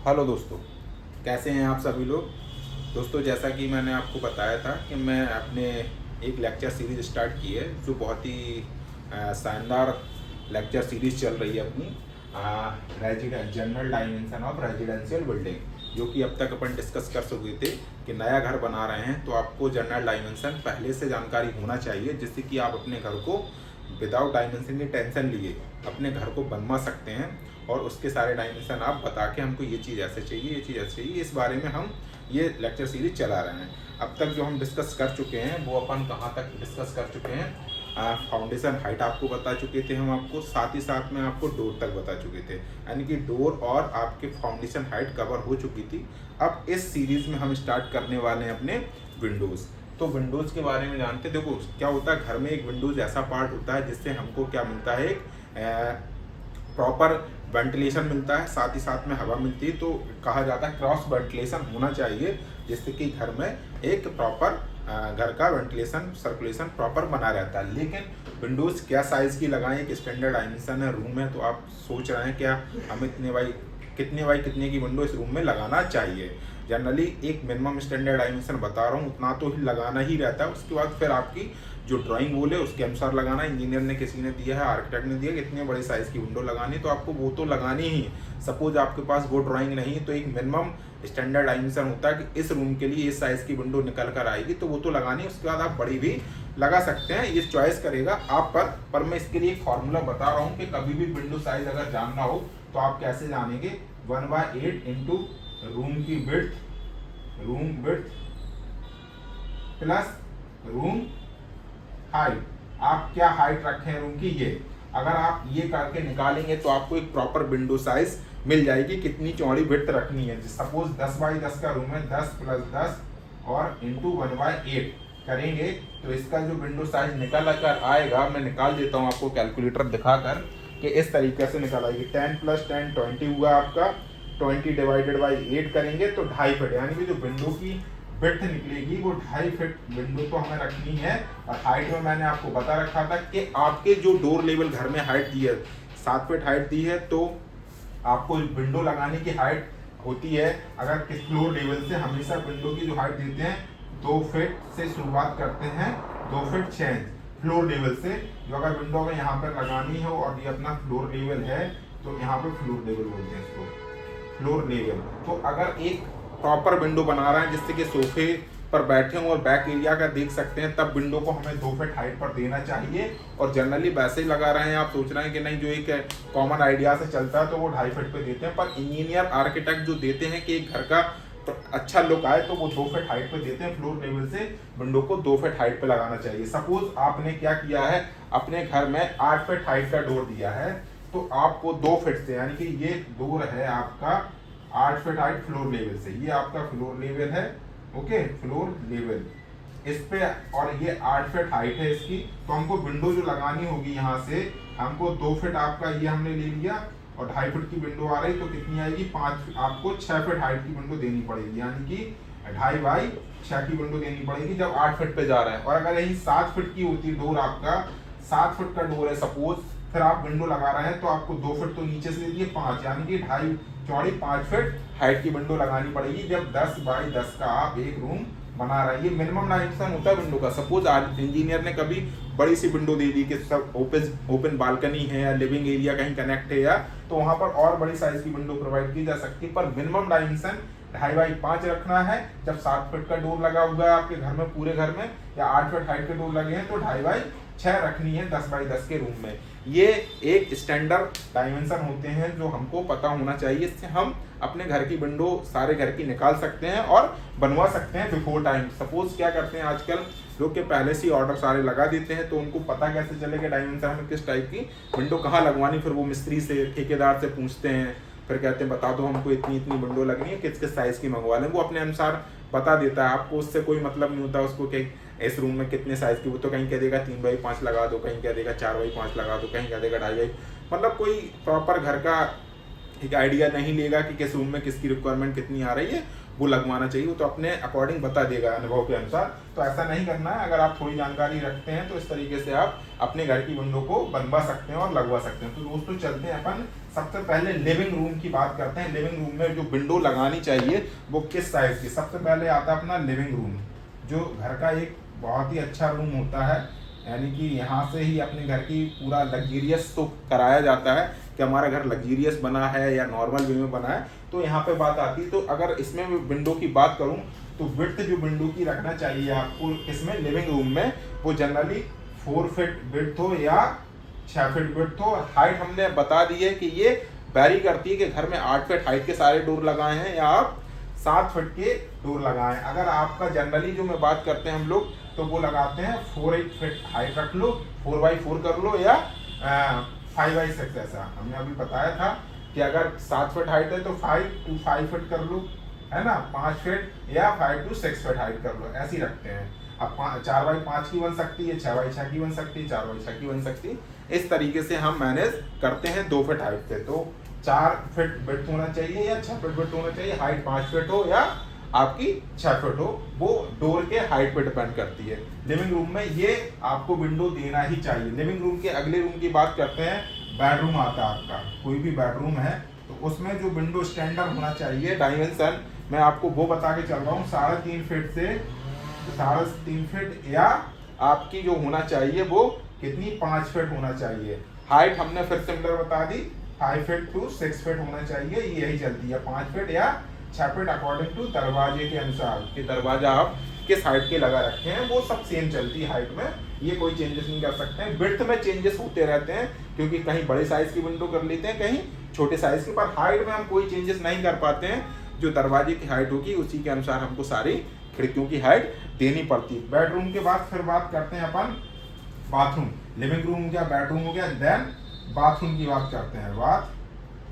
Hello दोस्तों, कैसे हैं आप सभी लोग। दोस्तों, जैसा कि मैंने आपको बताया था कि मैं अपने एक लेक्चर सीरीज़ स्टार्ट की है जो बहुत ही शानदार लेक्चर सीरीज़ चल रही है अपनी general dimension of residential building, जो कि अब तक अपन डिस्कस कर चुके थे कि नया घर बना रहे हैं तो आपको जनरल डायमेंशन पहले से जानकारी होना चाहिए, जिससे कि आप अपने घर को विदाउट डायमेंशन की टेंशन लिए अपने घर को बनवा सकते हैं और उसके सारे डायमेंशन आप बता के हमको ये चीज़ ऐसे चाहिए, ये चीज़ ऐसे चाहिए, इस बारे में हम ये लेक्चर सीरीज चला रहे हैं। अब तक जो हम डिस्कस कर चुके हैं वो अपन कहाँ तक डिस्कस कर चुके हैं, फाउंडेशन हाइट आपको बता चुके थे हम आपको, साथ ही साथ में आपको डोर तक बता चुके थे, यानी कि डोर और आपके फाउंडेशन हाइट कवर हो चुकी थी। अब इस सीरीज़ में हम स्टार्ट करने वाले हैं अपने विंडोज़। तो विंडोज़ के बारे में जानते, देखो क्या होता है, घर में एक विंडोज़ ऐसा पार्ट होता है जिससे हमको क्या मिलता है, एक प्रॉपर वेंटिलेशन मिलता है, साथ ही साथ में हवा मिलती है। तो कहा जाता है क्रॉस वेंटिलेशन होना चाहिए, जिससे कि घर में एक प्रॉपर घर का वेंटिलेशन सर्कुलेशन प्रॉपर बना रहता है। लेकिन विंडोज़ क्या साइज़ की लगाएं, एक स्टैंडर्ड डायमेंशन है रूम है, तो आप सोच रहे हैं क्या हम कितने बाई कितने की विंडो इस रूम में लगाना चाहिए। जनरली एक मिनिमम स्टैंडर्ड डायमेंशन बता रहा हूँ, उतना तो ही लगाना ही रहता है। उसके बाद फिर आपकी जो ड्राइंग बोले उसके अनुसार लगाना, इंजीनियर ने किसी ने दिया है, आर्किटेक्ट ने दिया कि इतने बड़े साइज़ की विंडो लगानी, तो आपको वो तो लगानी ही। सपोज आपके पास वो ड्राइंग नहीं, तो एक मिनिमम स्टैंडर्ड डायमेंशन होता है कि इस रूम के लिए इस साइज़ की विंडो निकल कर आएगी, तो वो तो लगानी। उसके बाद आप बड़ी भी लगा सकते हैं, ये चॉइस करेगा आप पर मैं इसके लिए एक फार्मूला बता रहा हूँ कि कभी भी विंडो साइज अगर जानना हो तो आप कैसे जानेंगे। 1/8 into room width plus room height. आप क्या हाइट रखे हैं रूम की, ये अगर आप ये करके निकालेंगे तो आपको एक प्रॉपर विंडो साइज मिल जाएगी, कितनी चौड़ी विड्थ रखनी है। सपोज 10/10 का रूम है, 10 + 10 और इंटू 1/8 करेंगे तो इसका जो विंडो साइज निकल कर आएगा, मैं निकाल देता हूँ आपको कैलकुलेटर दिखाकर कि इस तरीके से निकल आएगी। 10 + 10 20 हुआ आपका, 20 डिवाइडेड बाई 8 करेंगे तो 2.5 फीट, यानी कि जो विंडो की विड्थ निकलेगी वो 2.5 फीट विंडो तो हमें रखनी है। और हाइट में मैंने आपको बता रखा था कि आपके जो डोर लेवल घर में हाइट दी है 7 फीट हाइट दी है, तो आपको विंडो लगाने की हाइट होती है, अगर किस फ्लोर लेवल से हमेशा विंडो की जो हाइट देते हैं 2 फीट से शुरुआत करते हैं, 2 फीट 6 इंच फ्लोर लेवल से। जो अगर विंडो में यहाँ पर लगानी हो और ये अपना फ्लोर लेवल है तो यहाँ पे फ्लोर लेवल बोलते हैं इसको, फ्लोर लेवल। तो अगर एक प्रॉपर विंडो बना रहा है जिससे कि सोफे पर बैठे हों और बैक एरिया का देख सकते हैं, तब विंडो को हमें 2 फीट हाइट पर देना चाहिए। और जनरली वैसे ही लगा रहे हैं, आप सोच रहे हैं कि नहीं, जो एक कॉमन आइडिया से चलता है तो वो 2.5 फीट पे देते हैं, पर इंजीनियर आर्किटेक्ट जो देते हैं कि एक घर का अच्छा लुक आए तो वो 2 फीट हाइट पे देते हैं। फ्लोर लेवल से विंडो को 2 फीट हाइट पे लगाना चाहिए। सपोज आपने क्या किया है, अपने घर में 8 फीट हाइट का डोर दिया है, तो आपको 2 फीट से, यानी कि ये डोर है आपका 8 फीट हाइट फ्लोर लेवल से, ये आपका फ्लोर लेवल है, ओके, फ्लोर लेवल इस पे, और ये 8 फीट हाइट है इसकी। तो हमको विंडो जो लगानी होगी यहाँ से, हमको 2 फीट आपका ये हमने ले लिया और 2.5 फीट की विंडो आ रही, तो कितनी आएगी, 5 आपको 6 फीट हाइट की विंडो देनी पड़ेगी, यानी कि 2.5/6 की विंडो देनी पड़ेगी जब 8 फीट पे जा रहा है। और अगर यही 7 फीट की होती डोर, आपका 7 फीट का डोर है सपोज, फिर आप विंडो लगा रहे हैं तो आपको 2 फीट तो नीचे से दे दिए 5, यानी कि 2.5 चौड़ी 5 फीट हाइट की विंडो लगानी पड़ेगी जब 10/10 का आप एक रूम बना रहे हैं। ये मिनिमम डायमेंशन होता है विंडो का। सपोज आज इंजीनियर ने कभी बड़ी सी विंडो दे दी कि सब ओपन बालकनी है या लिविंग एरिया कहीं कनेक्ट है, या तो वहां पर और बड़ी साइज की विंडो प्रोवाइड की जा सकती है, पर मिनिमम डायमेंशन 2.5/5 रखना है। जब 7 फीट का डोर लगा हुआ है आपके घर में, पूरे घर में, या 8 फीट हाइट के डोर लगे हैं तो 2.5/6 रखनी है 10/10 के रूम में। ये एक स्टैंडर्ड डायमेंशन होते हैं जो हमको पता होना चाहिए, इससे हम अपने घर की विंडो सारे घर की निकाल सकते हैं और बनवा सकते हैं बिफोर टाइम। सपोज क्या करते हैं आजकल लोग के पहले से ऑर्डर सारे लगा देते हैं, तो उनको पता कैसे चलेगा डायमेंशन हमें किस टाइप की विंडो कहाँ लगवानी, फिर वो मिस्त्री से ठेकेदार से पूछते हैं, फिर कहते हैं बता दो हमको इतनी इतनी विंडो लगनी है, किस किस साइज़ की मंगवा लें। वो अपने अनुसार बता देता है, आपको उससे कोई मतलब नहीं होता उसको कि इस रूम में कितने साइज़ की, वो तो कहीं कह देगा 3/5 लगा दो, कहीं कह देगा 4/5 लगा दो, कहीं कह देगा 2.5/, मतलब कोई प्रॉपर घर का एक आइडिया नहीं लेगा कि किस रूम में किसकी रिक्वायरमेंट कितनी आ रही है, वो लगवाना चाहिए। वो तो अपने अकॉर्डिंग बता देगा अनुभव के अनुसार। तो ऐसा नहीं करना है, अगर आप थोड़ी जानकारी रखते हैं तो इस तरीके से आप अपने घर की विंडो को बनवा सकते हैं और लगवा सकते हैं। तो दोस्तों चलते हैं अपन सबसे पहले लिविंग रूम की बात करते हैं। लिविंग रूम में जो विंडो लगानी चाहिए वो किस साइज की। सबसे पहले आता है अपना लिविंग रूम, जो घर का एक बहुत ही अच्छा रूम होता है, यानी कि यहाँ से ही अपने घर की पूरा लग्जीरियस तो कराया जाता है कि हमारा घर लग्जीरियस बना है या नॉर्मल वे में बना है, तो यहाँ पे बात आती है। तो अगर इसमें विंडो की बात करूँ तो विड्थ जो विंडो की रखना चाहिए आपको इसमें लिविंग रूम में, वो जनरली 4 फीट विड्थ हो या 6 फीट विड्थ हो। हाइट हमने बता दी है कि ये वैरी करती है कि घर में 8 फीट हाइट के सारे डोर लगाए हैं या आप 7 फीट के डोर लगाएं। अगर आपका जनरली जो मैं बात करते हैं हम लोग तो वो लगाते हैं 4 फीट हाइट रख लो, 4x4 कर लो या 5x6। ऐसा हमने अभी बताया था कि अगर 7 फीट हाइट है तो 5 to 5 फीट कर लो, है ना, 5 फीट या 5 to 6 फीट हाइट कर लो, ऐसी रखते हैं। अब 4x5 की बन सकती है, 6x6 की बन सकती है, 4x6 की बन सकती है। इस तरीके से हम मैनेज करते हैं 2 फीट हाइट पे। तो 4 फीट विड्थ होना चाहिए या 6 फीट विड्थ होना चाहिए, हाइट 5 फीट हो या आपकी 6 फीट हो, वो डोर के हाइट पे डिपेंड करती है। लिविंग रूम में ये आपको विंडो देना ही चाहिए। लिविंग रूम के अगले रूम की बात करते हैं, बेडरूम आता है आपका। कोई भी बेडरूम है तो उसमें जो विंडो स्टैंडर्ड होना चाहिए, डायमेंशन मैं आपको वो बता के चल रहा हूँ, 3.5 फीट से 3.5 फीट या आपकी जो होना चाहिए वो कितनी 5 फीट होना चाहिए। हाइट हमने फिर सिमिलर बता दी, 5 फीट to 6 फीट होना चाहिए, यही चलती है 5 फीट या 6 फीट अकॉर्डिंग टू दरवाजे के अनुसार कि दरवाजा आप किस हाइट के लगा रखे हैं, वो सब सेम चलती है हाइट में, ये कोई चेंजेस नहीं कर सकते हैं। विड्थ में चेंजेस होते रहते हैं क्योंकि कहीं बड़े साइज की विंडो कर लेते हैं, कहीं छोटे साइज की, पर हाइट में हम कोई चेंजेस नहीं कर पाते हैं। जो दरवाजे की हाइट होगी उसी के अनुसार हमको सारी खिड़कियों की हाइट देनी पड़ती है। बेडरूम के बाद फिर बात करते हैं अपन बाथरूम। लिविंग रूम हो गया, बेडरूम हो गया, देन बाथरूम की बात करते हैं।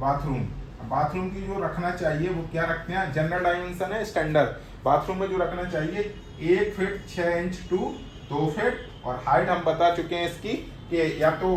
बाथरूम बाथरूम की जो रखना चाहिए वो क्या रखते हैं, जनरल डायमेंशन है स्टैंडर्ड। बाथरूम में जो रखना चाहिए 1 फीट 6 इंच टू 2 फीट, और हाइट हम बता चुके हैं इसकी कि या तो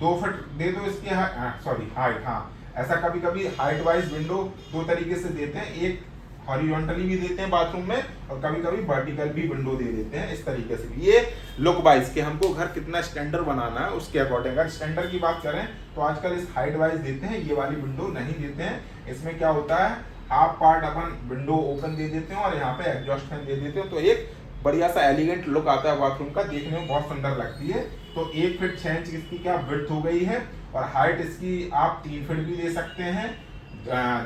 2 फीट दे दो इसकी हाइट। हाँ, ऐसा कभी कभी हाइट वाइज विंडो 2 तरीके से देते हैं, एक हॉरिजॉन्टली भी देते हैं बाथरूम में और कभी कभी वर्टिकल भी विंडो दे देते हैं, इस तरीके से। ये लुक वाइज के हमको घर कितना स्टैंडर्ड बनाना है उसके अकॉर्डिंग। अगर स्टैंडर्ड की बात करें तो आजकल इस हाइट वाइज देते हैं, ये वाली विंडो नहीं देते हैं। इसमें क्या होता है, हाफ पार्ट अपन विंडो ओपन दे देते हैं और यहाँ पे एग्जॉस्ट फैन दे देते हैं, तो एक बढ़िया सा एलिगेंट लुक आता है बाथरूम का, देखने में बहुत सुंदर लगती है। तो 1 फीट 6 इंच इसकी क्या विड्थ हो गई है, और हाइट इसकी आप 3 फीट भी दे सकते हैं,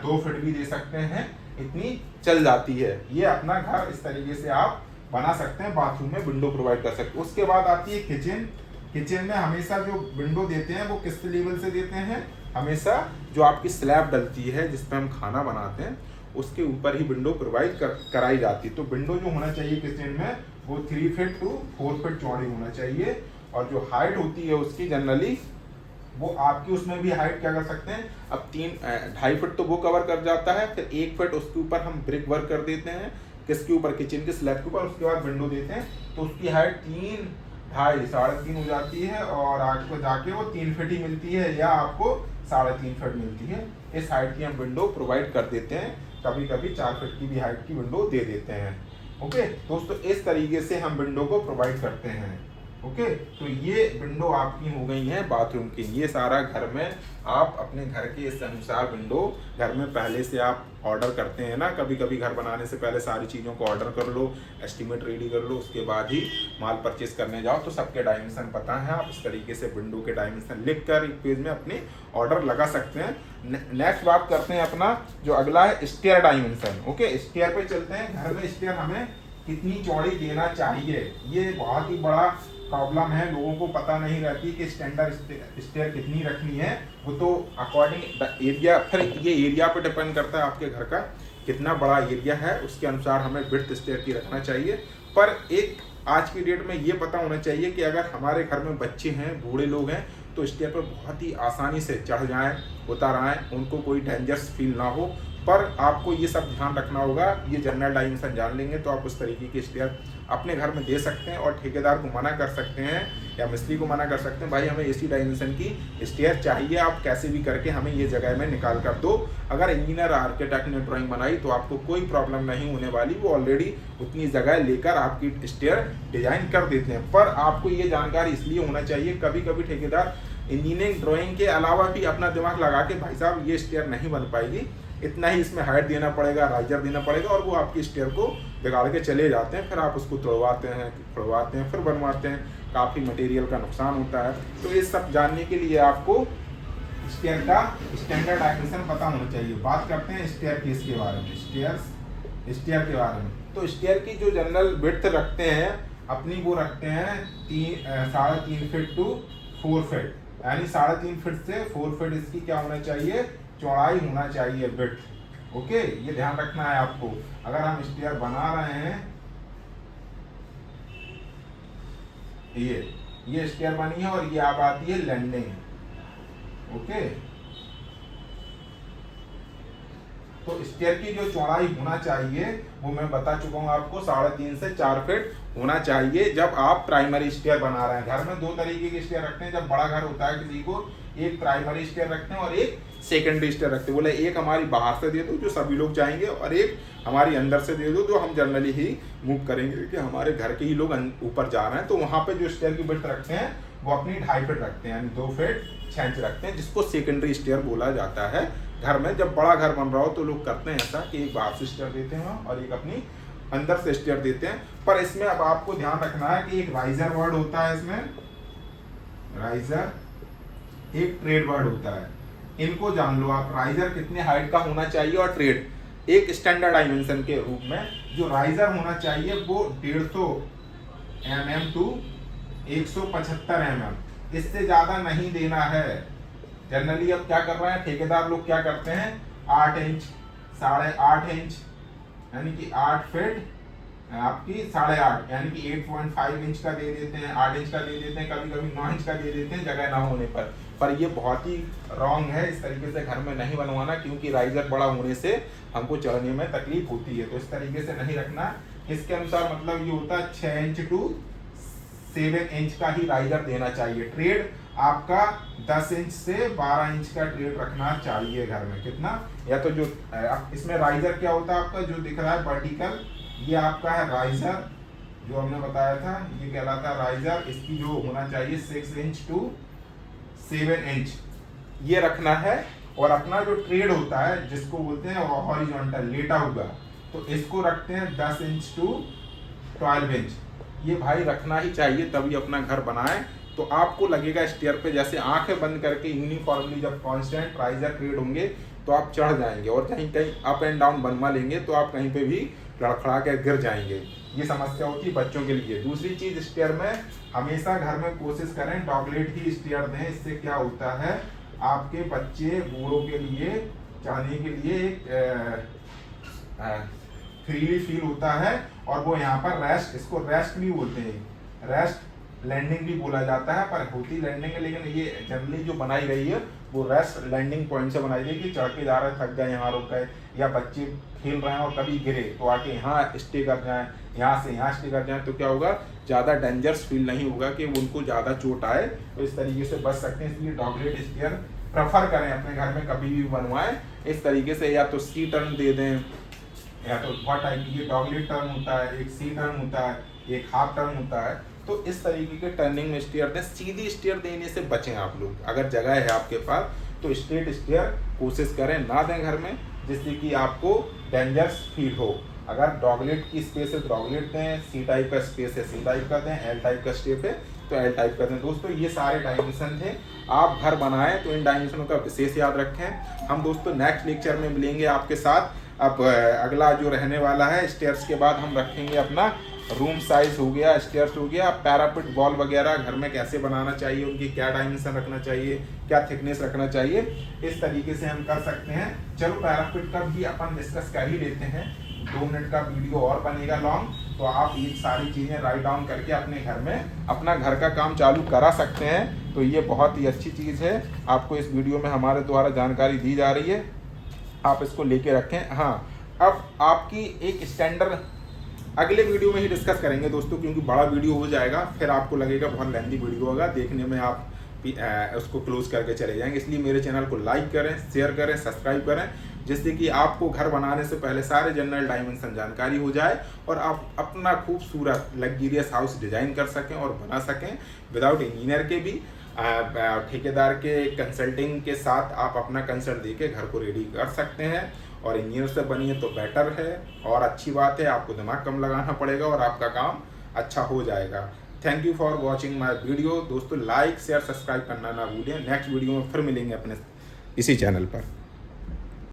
2 फीट भी दे सकते हैं, इतनी चल जाती है। ये अपना घर इस तरीके से आप बना सकते हैं, बाथरूम में विंडो प्रोवाइड कर सकते हैं। उसके बाद आती है किचन। किचन में हमेशा जो विंडो देते हैं वो किस लेवल से देते हैं, हमेशा जो आपकी स्लैब डलती है जिस पे हम खाना बनाते हैं उसके ऊपर ही विंडो प्रोवाइड कराई जाती है। तो विंडो जो होना चाहिए किचन में वो 3 फीट to 4 फीट चौड़ी होना चाहिए, और जो हाइट होती है उसकी जनरली वो आपकी उसमें भी हाइट क्या कर सकते हैं, अब 2.5 फीट तो वो कवर कर जाता है, फिर 1 फीट उसके ऊपर हम ब्रिक वर्क कर देते हैं, किसके ऊपर, किचन के स्लैब के ऊपर, उसके बाद विंडो देते हैं, तो उसकी हाइट 3, 2.5, 3.5 हो जाती है, और आगे को जाके वो 3 फीट ही मिलती है या आपको 3.5 फीट मिलती है। इस हाइट की हम विंडो प्रोवाइड कर देते हैं, कभी कभी 4 फीट की भी हाइट की विंडो दे देते हैं। ओके दोस्तों, इस तरीके से हम विंडो को प्रोवाइड करते हैं। ओके, तो ये विंडो आपकी हो गई है बाथरूम की। ये सारा घर में आप अपने घर के इस अनुसार विंडो घर में पहले से आप ऑर्डर करते हैं ना, कभी कभी घर बनाने से पहले सारी चीज़ों को ऑर्डर कर लो, एस्टीमेट रेडी कर लो, उसके बाद ही माल परचेज करने जाओ तो सबके डायमेंशन पता है, आप इस तरीके से विंडो के डायमेंशन लिख कर एक पेज में अपने ऑर्डर लगा सकते हैं। नेक्स्ट बात करते हैं अपना जो अगला है स्टेयर डायमेंशन। ओके, स्टेयर पे चलते हैं। घर में स्टेयर हमें कितनी चौड़ी देना चाहिए, ये बहुत ही बड़ा प्रॉब्लम है, लोगों को पता नहीं रहती कि स्टैंडर्ड स्टेयर कितनी रखनी है। वो तो अकॉर्डिंग एरिया, फिर ये एरिया पे डिपेंड करता है आपके घर का कितना बड़ा एरिया है, उसके अनुसार हमें विड्थ स्टेयर की रखना चाहिए। पर एक आज की डेट में ये पता होना चाहिए कि अगर हमारे घर में बच्चे हैं, बूढ़े लोग हैं, तो स्टेयर पर बहुत ही आसानी से चढ़ जाएं, उतर आएँ, उनको कोई डेंजरस फील ना हो। पर आपको ये सब ध्यान रखना होगा, ये जनरल डायमेंशन जान लेंगे तो आप उस तरीके की स्टेयर अपने घर में दे सकते हैं, और ठेकेदार को मना कर सकते हैं या मिस्त्री को मना कर सकते हैं, भाई हमें इसी डायमेंशन की स्टेयर चाहिए, आप कैसे भी करके हमें ये जगह में निकाल कर दो। अगर इंजीनियर आर्किटेक्ट ने ड्राइंग बनाई तो आपको कोई प्रॉब्लम नहीं होने वाली, वो ऑलरेडी उतनी जगह लेकर आपकी स्टेयर डिजाइन कर देते हैं। पर आपको ये जानकारी इसलिए होना चाहिए, कभी कभी ठेकेदार इंजीनियरिंग ड्राइंग के अलावा भी अपना दिमाग लगा के भाई साहब ये स्टेयर नहीं बन पाएगी, इतना ही इसमें हाइट देना पड़ेगा, राइजर देना पड़ेगा, और वो आपकी स्टेयर को बिगाड़ के चले जाते हैं। फिर आप उसको तोड़वाते हैं, फिर बनवाते हैं, काफ़ी मटेरियल का नुकसान होता है। तो ये सब जानने के लिए आपको स्टेयर का स्टैंडर्ड डायमेंशन पता होना चाहिए। बात करते हैं स्टेयर केस के बारे में, स्टेयर के बारे में। तो स्टेयर की जो जनरल विड्थ रखते हैं अपनी, वो रखते हैं 3.5 फीट टू 4 फीट, यानी 3.5 फीट से 4 फीट इसकी क्या होना चाहिए, चौड़ाई होना चाहिए, विड्थ। ओके, ये ध्यान रखना है आपको। अगर हम स्टेयर बना रहे हैं, ये स्टेयर बनी है और ये आप आती है लैंडिंग। ओके, तो स्टेयर की जो चौड़ाई होना चाहिए वो मैं बता चुका हूँ आपको, 3.5 से 4 फीट होना चाहिए जब आप प्राइमरी स्टेयर बना रहे हैं। घर में 2 तरीके के स्टेयर रखते हैं। जब बड़ा घर होता है किसी को, एक प्राइमरी स्टेयर रखते हैं और एक सेकेंडरी स्टेयर रखते हैं। बोले एक हमारी बाहर से दे दो जो सभी लोग जाएंगे, और एक हमारी अंदर से दे दो जो हम जनरली ही मूव करेंगे कि हमारे घर के ही लोग ऊपर जा रहे हैं। तो वहाँ पे जो स्टेयर की विड्थ रखते हैं वो अपनी 2.5 फीट रखते हैं, यानी 2 फीट 6 इंच रखते हैं, जिसको सेकेंडरी स्टेयर बोला जाता है। घर में जब बड़ा घर बन रहा हो तो लोग करते हैं ऐसा कि एक बाहर से स्टेयर देते हैं और एक अपनी अंदर से स्टेयर देते हैं। पर इसमें अब आपको ध्यान रखना है कि एक राइजर वर्ड होता है, इसमें राइजर, एक ट्रेड वर्ड होता है। इनको जान लो आप, राइजर कितने हाइट का होना चाहिए और ट्रेड एक स्टैंडर्ड डायमेंशन के रूप में जो राइजर होना चाहिए वो 150 mm टू 175 mm, इससे ज्यादा नहीं देना है। जनरली अब क्या कर रहे हैं ठेकेदार लोग, क्या करते हैं 8 इंच, 8.5 इंच, यानी कि 8 फीट आपकी 8.5, यानी कि 8.5 इंच का दे देते हैं, 8 इंच का दे देते हैं, कभी कभी 9 इंच का दे देते हैं जगह ना होने पर ये बहुत ही रॉन्ग है। इस तरीके से घर में नहीं बनवाना, क्योंकि राइजर बड़ा होने से हमको चढ़ने में तकलीफ होती है। तो इस तरीके से नहीं रखना। इसके अनुसार मतलब ये होता है 6 इंच टू 7 इंच का ही राइजर देना चाहिए। ट्रेड आपका 10 इंच से 12 इंच का ट्रेड रखना चाहिए घर में। कितना, या तो जो इसमें राइजर क्या होता है आपका जो दिख रहा है वर्टिकल, ये आपका है राइजर जो हमने बताया था, ये कहलाता है राइजर। इसकी जो होना चाहिए 6 इंच टू 7 इंच ये रखना है। और अपना जो ट्रेड होता है जिसको बोलते हैं हॉरिजॉन्टल, लेटा हुआ, तो इसको रखते हैं 10 इंच टू 12 इंच। ये भाई रखना ही चाहिए, तभी अपना घर बनाएं। तो आपको लगेगा स्टेयर पे जैसे आंखें बंद करके यूनिफॉर्मली जब कांस्टेंट राइजर ट्रेड होंगे तो आप चढ़ जाएंगे, और कहीं कहीं अप एंड डाउन बनवा लेंगे तो आप कहीं पे भी लड़खड़ा के गिर जाएंगे। ये समस्या होती है बच्चों के लिए। दूसरी चीज, स्टेयर में हमेशा घर में कोशिश करें डॉगलेट ही स्टेयर दें। इससे क्या होता है आपके बच्चे बूढ़ों के लिए चढ़ने के लिए एक फ्रीली फील होता है, और वो यहाँ पर रेस्ट, इसको रेस्ट भी बोलते हैं, रेस्ट लैंडिंग भी बोला जाता है, पर होती लैंडिंग है, लेकिन ये जनरली जो बनाई गई है वो रेस्ट लैंडिंग पॉइंट से बनाई गई कि चढ़ के जा रहे थक गए, यहाँ रुक गए, या बच्चे खेल रहे हैं और कभी गिरे तो आके यहाँ स्टे कर जाएं, यहाँ से यहाँ स्टे कर जाएं, तो क्या होगा ज़्यादा डेंजरस फील नहीं होगा कि उनको ज़्यादा चोट आए। तो इस तरीके से बच सकते हैं। इसलिए डॉगलेट स्टेयर प्रेफर करें अपने घर में, कभी भी बनवाएं इस तरीके से। या तो सी टर्न दे दें, या तो बहुत टाइप की डॉगलेट टर्न होता है, एक सी टर्न होता है, एक हाफ टर्न होता है। तो इस तरीके के टर्निंग में स्टेयर दें। सीधी स्टेयर देने से बचें आप लोग। अगर जगह है आपके पास तो स्ट्रेट स्टेयर कोशिश करें ना दें घर में, जिससे कि आपको डेंजरस फील हो। अगर डॉगलेट की स्पेस है डॉगलेट दें, सी टाइप का स्पेस है सी टाइप का दें, एल टाइप का स्टेप है तो एल टाइप का दें। दोस्तों ये सारे डायमेंशन थे। आप घर बनाएं तो इन डायमेंशनों का विशेष याद रखें। हम दोस्तों नेक्स्ट लेक्चर में मिलेंगे आपके साथ। अब अगला जो रहने वाला है स्टेयर्स के बाद हम रखेंगे अपना रूम साइज हो गया, स्टेयर्स हो गया, पैरापिट वॉल वगैरह घर में कैसे बनाना चाहिए, उनकी क्या डायमेंशन रखना चाहिए, क्या थिकनेस रखना चाहिए, इस तरीके से हम कर सकते हैं। चलो पैरापिट का भी अपन डिस्कस कर ही लेते हैं। 2 मिनट का वीडियो और बनेगा लॉन्ग, तो आप ये सारी चीज़ें राइट डाउन करके अपने घर में अपना घर का काम चालू करा सकते हैं। तो ये बहुत ही अच्छी चीज़ है, आपको इस वीडियो में हमारे द्वारा जानकारी दी जा रही है, आप इसको लेके रखें। हाँ, अब आपकी एक स्टैंडर्ड अगले वीडियो में ही डिस्कस करेंगे दोस्तों, क्योंकि बड़ा वीडियो हो जाएगा, फिर आपको लगेगा बहुत लेंथी वीडियो होगा, देखने में आप उसको क्लोज करके चले जाएंगे। इसलिए मेरे चैनल को लाइक करें, शेयर करें, सब्सक्राइब करें, जिससे कि आपको घर बनाने से पहले सारे जनरल डायमेंशन जानकारी हो जाए और आप अपना खूबसूरत लग्जरियस हाउस डिजाइन कर सकें और बना सकें विदाउट इंजीनियर के भी। ठेकेदार के कंसल्टिंग के साथ आप अपना कंसल्ट दे के घर को रेडी कर सकते हैं। और इंजीनियर से बनिए तो बेटर है और अच्छी बात है, आपको दिमाग कम लगाना पड़ेगा और आपका काम अच्छा हो जाएगा। Thank you for watching my video. दोस्तों लाइक शेयर सब्सक्राइब करना ना भूलें। नेक्स्ट वीडियो में फिर मिलेंगे अपने इसी चैनल पर।